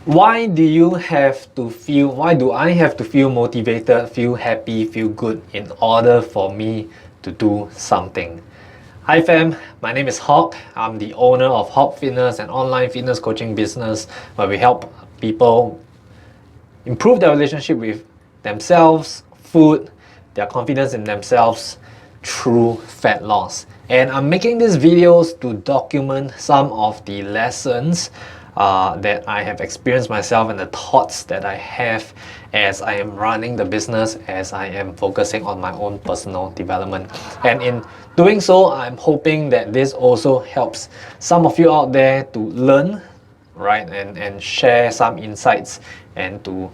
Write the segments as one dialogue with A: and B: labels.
A: Why do I have to feel motivated, feel happy, feel good in order for me to do something? Hi fam, my name is Hawk. I'm the owner of Hawk Fitness, an online fitness coaching business where we help people improve their relationship with themselves, food, their confidence in themselves through fat loss. And I'm making these videos to document some of the lessons that I have experienced myself and the thoughts that I have as I am running the business, as I am focusing on my own personal development. And in doing so, I'm hoping that this also helps some of you out there to learn, right, and share some insights and to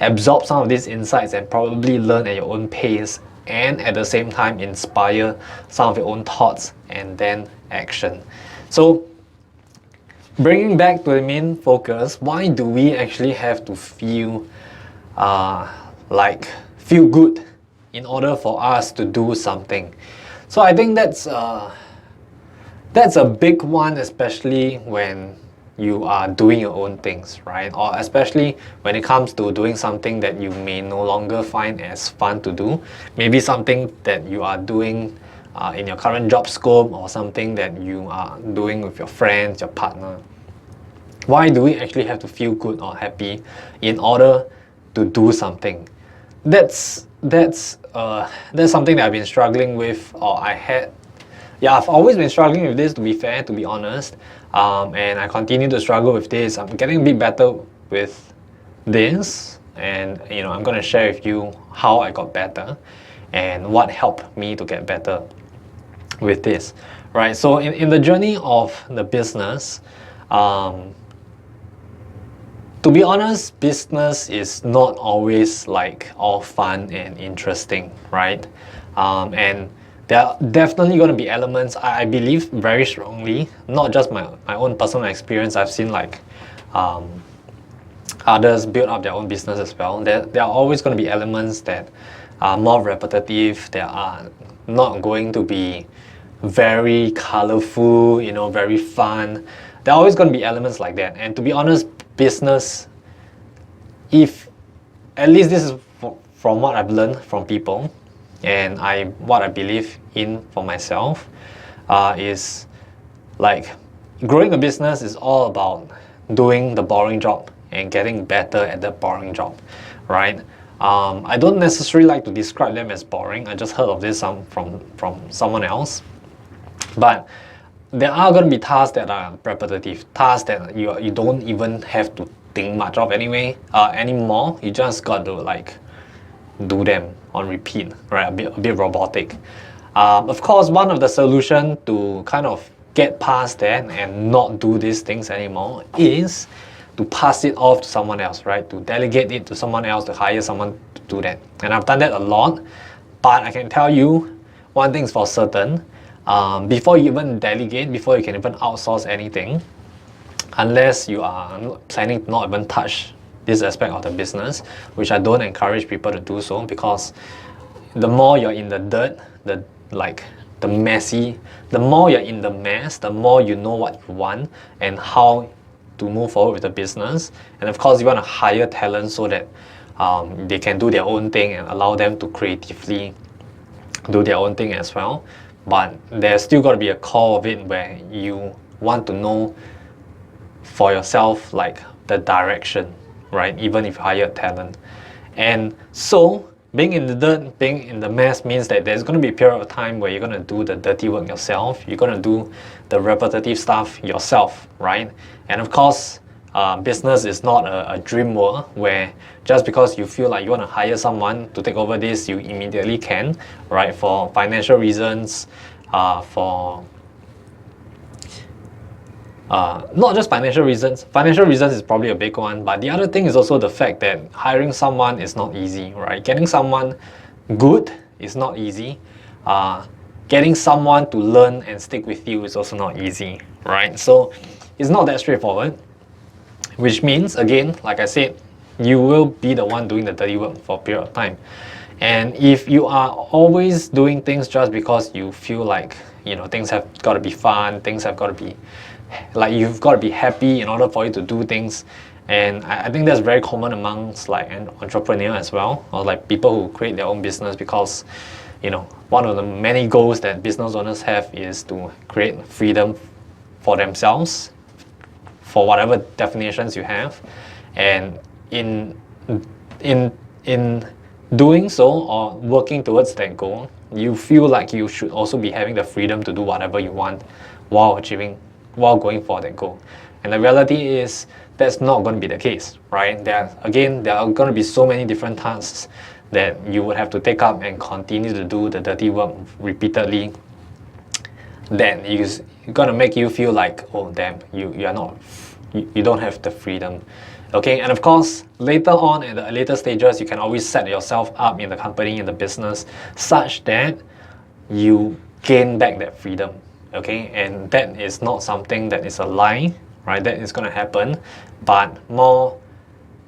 A: absorb some of these insights and probably learn at your own pace, and at the same time inspire some of your own thoughts and then action. So bringing back to the main focus, why do we actually have to feel feel good in order for us to do something? So I think that's a big one, especially when you are doing your own things, right? Or especially when it comes to doing something that you may no longer find as fun to do. Maybe something that you are doing in your current job scope, or something that you are doing with your friends, your partner. Why do we actually have to feel good or happy in order to do something? That's something that I've been struggling with, or I've always been struggling with this, to be fair, to be honest, and I continue to struggle with this. I'm getting a bit better with this, and I'm going to share with you how I got better and what helped me to get better with this, right? So in the journey of the business, to be honest, business is not always like all fun and interesting, right? And there are definitely going to be elements, I believe very strongly, not just my own personal experience. I've seen like others build up their own business as well. There are always going to be elements that are more repetitive. There are not going to be very colorful, very fun. There are always going to be elements like that. And to be honest, business, if at least this is from what I've learned from people, and what I believe in for myself, is like growing a business is all about doing the boring job and getting better at the boring job, right? I don't necessarily like to describe them as boring. I just heard of this from someone else, but there are going to be tasks that are repetitive, tasks that you don't even have to think much of anymore. You just got to like do them on repeat, right? A bit robotic. Of course, one of the solution to kind of get past that and not do these things anymore is to pass it off to someone else, right? To delegate it to someone else, to hire someone to do that. And I've done that a lot, but I can tell you one thing's for certain. Before you even delegate, before you can even outsource anything, unless you are planning to not even touch this aspect of the business, which I don't encourage people to do so, because the more you're in the dirt, the more you're in the mess, the more you know what you want and how to move forward with the business. And of course, you want to hire talent so that they can do their own thing and allow them to creatively do their own thing as well. But there's still got to be a core of it where you want to know for yourself like the direction, right? Even if you hire talent. And so being in the dirt, being in the mess means that there's going to be a period of time where you're going to do the dirty work yourself. You're going to do the repetitive stuff yourself, right? And of course, business is not a dream world where just because you feel like you want to hire someone to take over this, you immediately can, right? For financial reasons, not just financial reasons. Financial reasons is probably a big one, but the other thing is also the fact that hiring someone is not easy, right? Getting someone good is not easy. Getting someone to learn and stick with you is also not easy, right? So it's not that straightforward, which means, again, like I said, you will be the one doing the dirty work for a period of time. And if you are always doing things just because you feel like, things have got to be fun, things have got to be like, you've got to be happy in order for you to do things, And I think that's very common amongst like an entrepreneur as well, or like people who create their own business, because one of the many goals that business owners have is to create freedom for themselves, for whatever definitions you have. And in doing so, or working towards that goal, you feel like you should also be having the freedom to do whatever you want while going for that goal. And the reality is that's not going to be the case, right? There are going to be so many different tasks that you would have to take up and continue to do the dirty work repeatedly, then it's gonna make you feel like, oh damn, you don't have the freedom. Okay, and of course, later on at the later stages, you can always set yourself up in the company, in the business, such that you gain back that freedom. Okay, and that is not something that is a lie, right? That is gonna happen, but more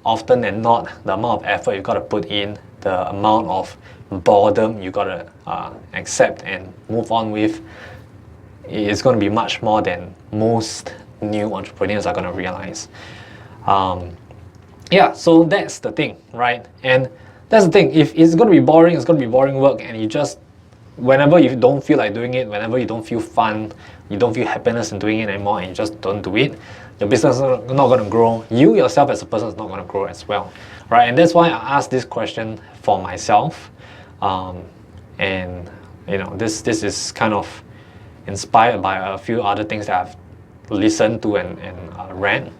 A: often than not, the amount of effort you gotta put in, the amount of boredom you gotta accept and move on with, is going to be much more than most new entrepreneurs are going to realize. Yeah, so that's the thing, right? And that's the thing, if it's going to be boring, it's going to be boring work, and you just, whenever you don't feel like doing it, whenever you don't feel fun, you don't feel happiness in doing it anymore, and you just don't do it, your business is not going to grow. You yourself as a person is not going to grow as well, right? And that's why I asked this question for myself. And this is kind of inspired by a few other things that I've listened to and read.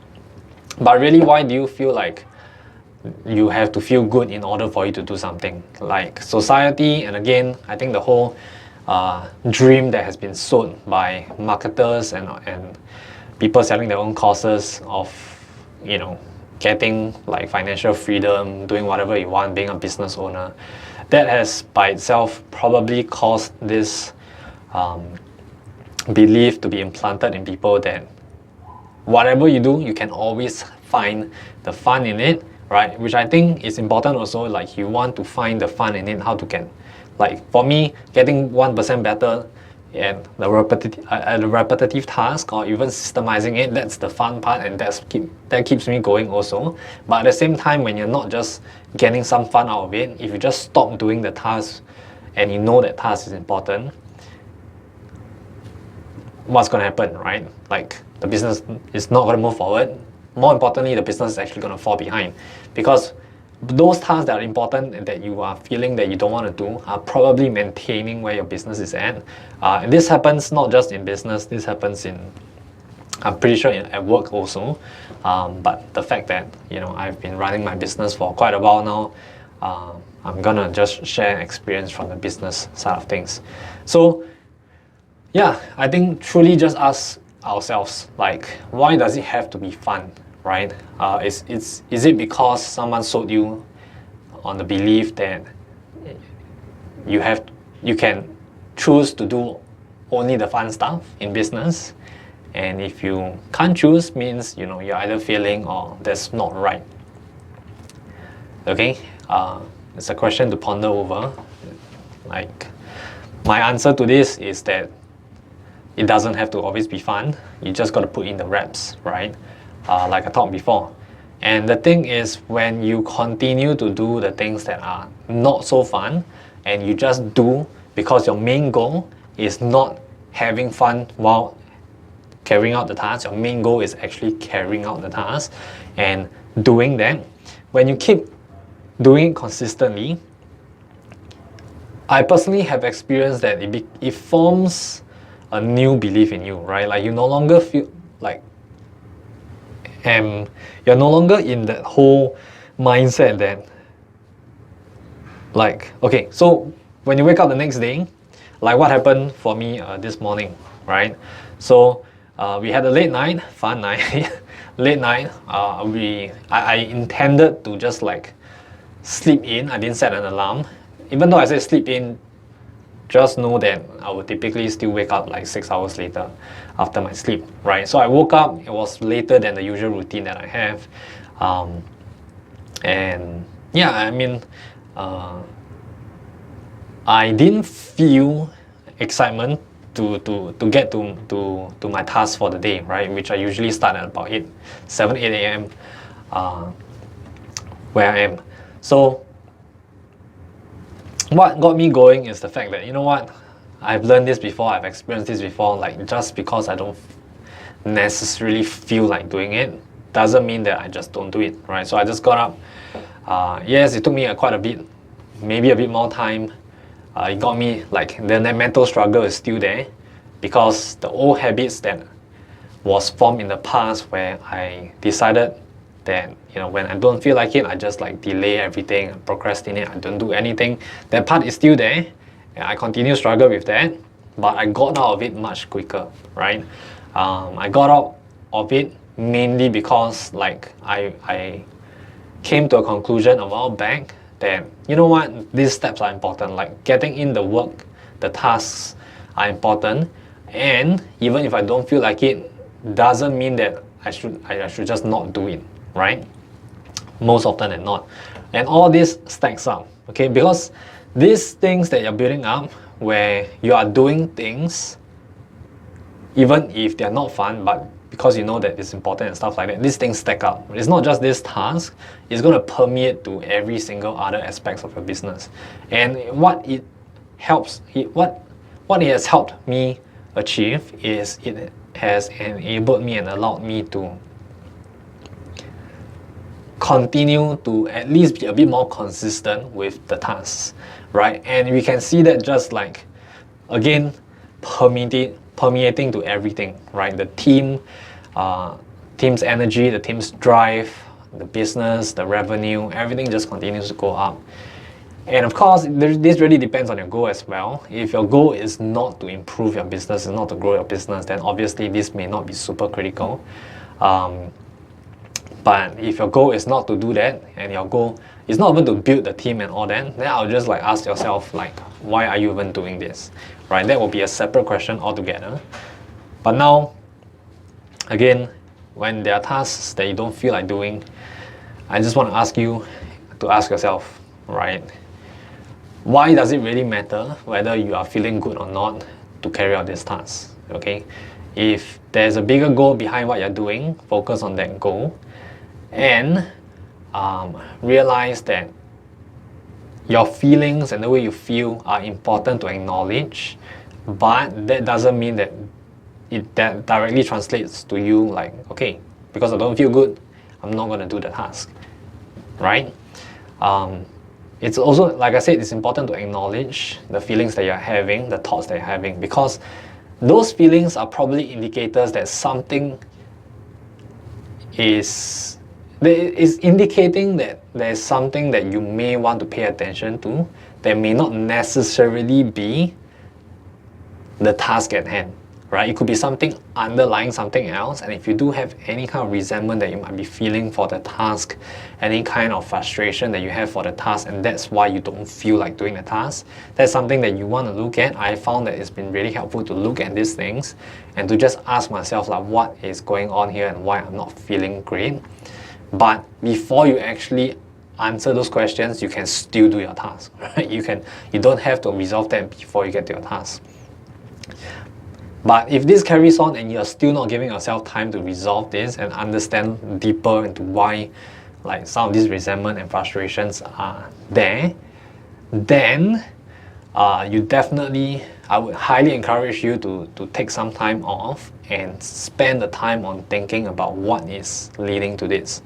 A: But really, why do you feel like you have to feel good in order for you to do something? Like society, and again, I think the whole dream that has been sold by marketers and people selling their own courses of getting like financial freedom, doing whatever you want, being a business owner, that has by itself probably caused this belief to be implanted in people that whatever you do, you can always find the fun in it, right? Which I think is important also. Like, you want to find the fun in it, how to get, like for me, getting 1% better and the repetitive task, or even systemizing it, that's the fun part, and that keeps me going also. But at the same time, when you're not just getting some fun out of it, if you just stop doing the task and you know that task is important, what's going to happen, right? Like, the business is not going to move forward. More importantly, the business is actually going to fall behind, because those tasks that are important and that you are feeling that you don't want to do are probably maintaining where your business is at. And this happens not just in business, this happens in, I'm pretty sure, at work also. But the fact that I've been running my business for quite a while now, I'm gonna just share experience from the business side of things. So yeah, I think truly just ask ourselves, like, why does it have to be fun, right? Is it because someone sold you on the belief that you can choose to do only the fun stuff in business, and if you can't choose, means you're either failing or that's not right? Okay, it's a question to ponder over. Like, my answer to this is that it doesn't have to always be fun. You just got to put in the reps, right? Like I talked before. And the thing is, when you continue to do the things that are not so fun, and you just do because your main goal is not having fun while carrying out the task, your main goal is actually carrying out the task and doing that. When you keep doing it consistently, I personally have experienced that it forms a new belief in you, right? Like, you no longer feel like you're no longer in that whole mindset that, like, okay, so when you wake up the next day, like what happened for me this morning, right? So we had a late night, fun night, late night. I intended to just like sleep in. I didn't set an alarm. Even though I said sleep in, just know that I would typically still wake up like 6 hours later after my sleep, right? So I woke up, it was later than the usual routine that I have. And yeah, I mean, I didn't feel excitement to get to my task for the day, right? Which I usually start at about 8 a.m. where I am. So what got me going is the fact that, you know what, I've learned this before, I've experienced this before. Like, just because I don't necessarily feel like doing it doesn't mean that I just don't do it, right? So I just got up. Yes, it took me quite a bit, maybe a bit more time. It got me, like, the mental struggle is still there, because the old habits that was formed in the past, where I decided that, you know, when I don't feel like it, I just like delay everything, procrastinate, I don't do anything. That part is still there, and I continue to struggle with that, but I got out of it much quicker, right? I got out of it mainly because, like, I came to a conclusion a while back that, you know what, these steps are important. Like, getting in the work, the tasks are important, and even if I don't feel like it, doesn't mean that I should just not do it, right? Most often than not. And all this stacks up, okay? Because these things that you're building up, where you are doing things even if they're not fun, but because you know that it's important and stuff like that, these things stack up. It's not just this task, it's going to permeate to every single other aspects of your business. And what it has helped me achieve is it has enabled me and allowed me to continue to at least be a bit more consistent with the tasks, right? And we can see that just like, again, permeating to everything, right? The team's energy, the team's drive, the business, the revenue, everything just continues to go up. And of course, this really depends on your goal as well. If your goal is not to improve your business, is not to grow your business, then obviously this may not be super critical. But if your goal is not to do that, and your goal is not even to build the team and all that, then I'll just like ask yourself, like, why are you even doing this, right? That will be a separate question altogether. But now, again, when there are tasks that you don't feel like doing, I just want to ask you to ask yourself, right? Why does it really matter whether you are feeling good or not to carry out this task, okay? If there's a bigger goal behind what you're doing, focus on that goal, and realize that your feelings and the way you feel are important to acknowledge, but that doesn't mean that that directly translates to you like, okay, because I don't feel good, I'm not going to do the task, right? It's also, like I said, it's important to acknowledge the feelings that you're having, the thoughts that you're having, because those feelings are probably indicators that something is indicating that there's something that you may want to pay attention to that may not necessarily be the task at hand, right? It could be something underlying something else, and if you do have any kind of resentment that you might be feeling for the task, any kind of frustration that you have for the task, and that's why you don't feel like doing the task, that's something that you want to look at. I found that it's been really helpful to look at these things and to just ask myself, like, what is going on here and why I'm not feeling great. But before you actually answer those questions, you can still do your task, right? You don't have to resolve them before you get to your task. But if this carries on and you're still not giving yourself time to resolve this and understand deeper into why, like, some of these resentment and frustrations are there, then you definitely, I would highly encourage you to take some time off and spend the time on thinking about what is leading to this.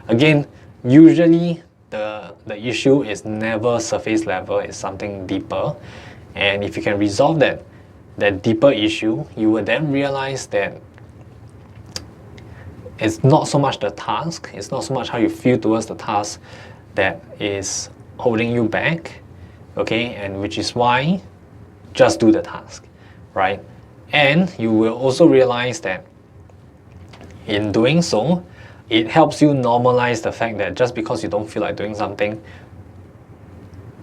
A: Again, usually the issue is never surface level, it's something deeper. And if you can resolve that deeper issue, you will then realize that it's not so much the task, it's not so much how you feel towards the task that is holding you back, okay? And which is why, just do the task, right? And you will also realize that in doing so, it helps you normalize the fact that just because you don't feel like doing something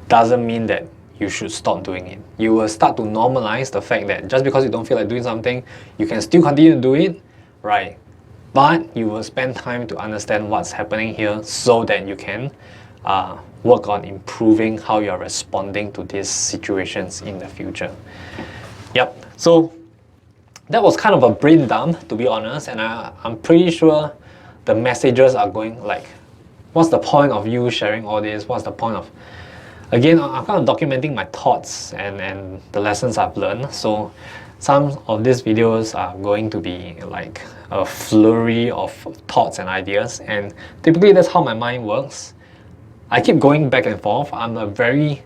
A: doesn't mean that you should stop doing it. You will start to normalize the fact that just because you don't feel like doing something, you can still continue to do it, right? But you will spend time to understand what's happening here so that you can work on improving how you're responding to these situations in the future. Yep, so that was kind of a brain dump, to be honest, and I'm pretty sure the messages are going, like, what's the point of you sharing all this? What's the point of, again, I'm kind of documenting my thoughts and the lessons I've learned. So some of these videos are going to be like a flurry of thoughts and ideas, and typically that's how my mind works. I keep going back and forth. I'm a very,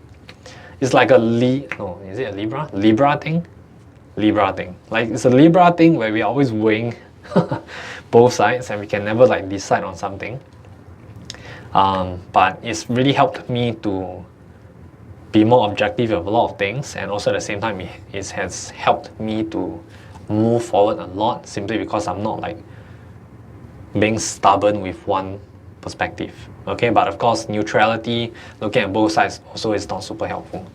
A: it's like a is it a Libra thing? Libra thing. Like, it's a Libra thing where we're always weighing both sides and we can never like decide on something. But it's really helped me to be more objective of a lot of things, and also at the same time it has helped me to move forward a lot, simply because I'm not like being stubborn with one perspective. Okay, but of course neutrality, looking at both sides, also is not super helpful.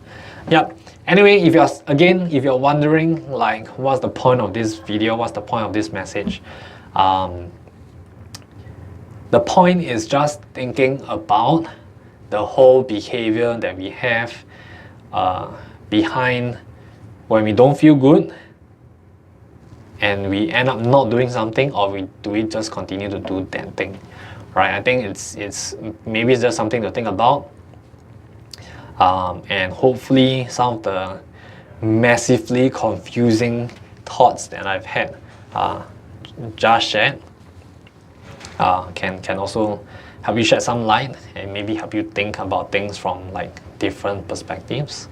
A: Yep. Anyway, if you're wondering like what's the point of this video, what's the point of this message, the point is just thinking about the whole behavior that we have behind when we don't feel good and we end up not doing something, or do we just continue to do that thing, right? I think it's maybe it's just something to think about, and hopefully some of the massively confusing thoughts that I've had just shared can also help you shed some light and maybe help you think about things from like different perspectives.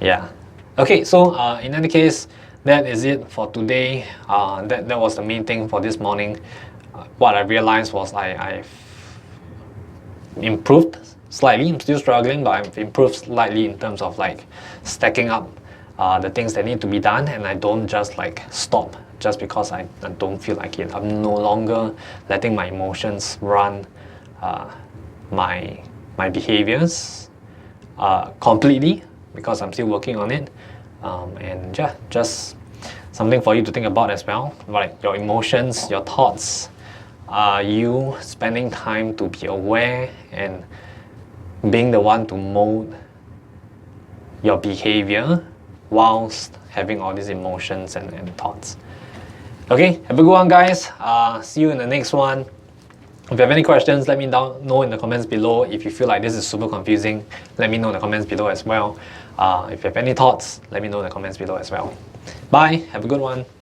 A: Yeah. Okay, so in any case, that is it for today. That was the main thing for this morning. What I realized was I've improved slightly. I'm still struggling, but I've improved slightly in terms of like stacking up the things that need to be done, and I don't just like stop just because I don't feel like it. I'm no longer letting my emotions run my behaviors completely, because I'm still working on it. And yeah, just something for you to think about as well, like your emotions, your thoughts. Are you spending time to be aware and being the one to mold your behavior whilst having all these emotions and thoughts? Okay, have a good one, guys. See you in the next one. If you have any questions, let me know in the comments below. If you feel like this is super confusing, let me know in the comments below as well. If you have any thoughts, let me know in the comments below as well. Bye, have a good one.